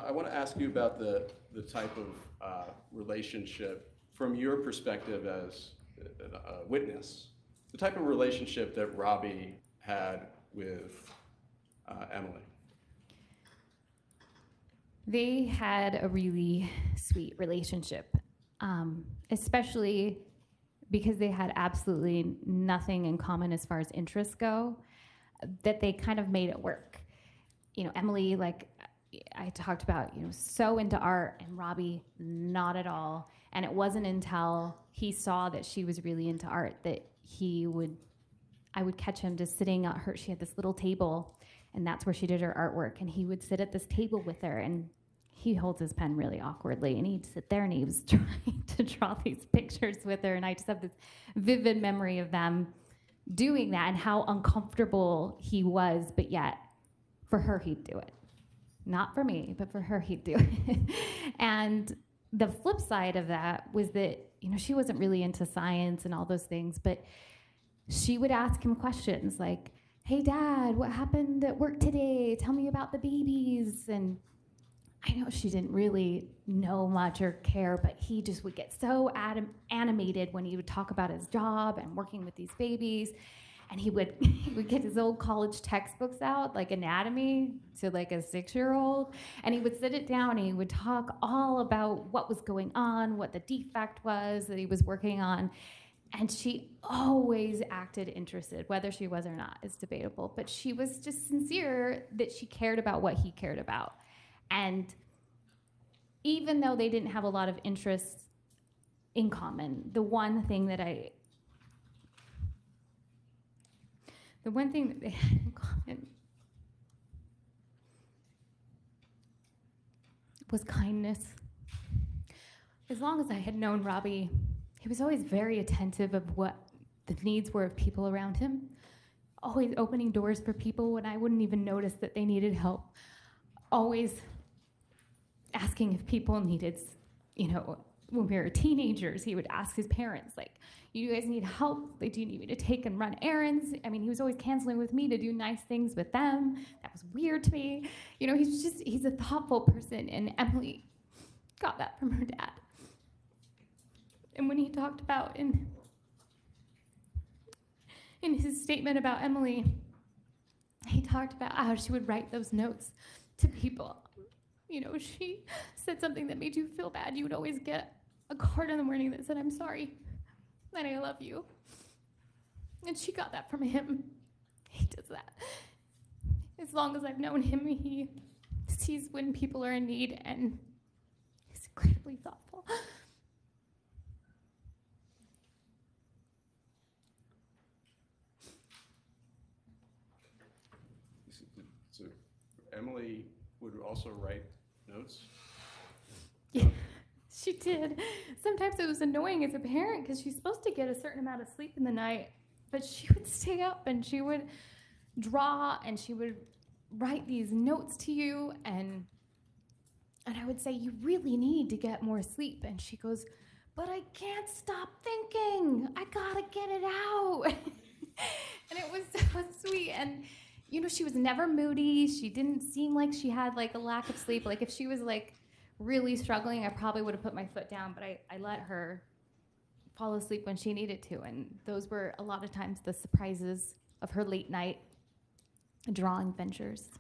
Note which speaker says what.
Speaker 1: I want to ask you about the type of relationship, from your perspective as a witness, the type of relationship that Robbie had with Emilie.
Speaker 2: They had a really sweet relationship, especially because they had absolutely nothing in common as far as interests go, that they kind of made it work. You know, Emilie, like I talked about, you know, so into art, and Robbie, not at all. And it wasn't until he saw that she was really into art that I would catch him just sitting at her, she had this little table, and that's where she did her artwork, and he would sit at this table with her, and he holds his pen really awkwardly, and he'd sit there and he was trying to draw these pictures with her, and I just have this vivid memory of them doing that and how uncomfortable he was, but yet for her he'd do it. Not for me, but for her he'd do it. And the flip side of that was that, you know, she wasn't really into science and all those things, but she would ask him questions like, "Hey Dad, what happened at work today? Tell me about the babies." And I know she didn't really know much or care, but he just would get so animated when he would talk about his job and working with these babies. And he would get his old college textbooks out, like anatomy to like a 6-year-old, and he would sit it down and he would talk all about what was going on, what the defect was that he was working on. And she always acted interested, whether she was or not is debatable, but she was just sincere that she cared about what he cared about. And even though they didn't have a lot of interests in common, the one thing that they had in common was kindness. As long as I had known Robbie, he was always very attentive of what the needs were of people around him, always opening doors for people when I wouldn't even notice that they needed help, always asking if people needed, you know, when we were teenagers, he would ask his parents, like, "You guys need help? Like, do you need me to take and run errands?" I mean, he was always canceling with me to do nice things with them. That was weird to me. You know, he's a thoughtful person, and Emilie got that from her dad. And when he talked about in his statement about Emilie, he talked about how she would write those notes to people. You know, she said something that made you feel bad. You would always get a card in the morning that said, "I'm sorry, and I love you." And she got that from him. He does that. As long as I've known him, he sees when people are in need, and he's incredibly thoughtful.
Speaker 1: So Emilie would also write notes?
Speaker 2: Yeah, she did. Sometimes it was annoying as a parent because she's supposed to get a certain amount of sleep in the night, but she would stay up and she would draw and she would write these notes to you, and I would say, "You really need to get more sleep." And she goes, "But I can't stop thinking. I gotta get it out." And it was so sweet. And you know, she was never moody. She didn't seem like she had like a lack of sleep. Like if she was like really struggling, I probably would have put my foot down, but I let her fall asleep when she needed to. And those were a lot of times the surprises of her late night drawing ventures.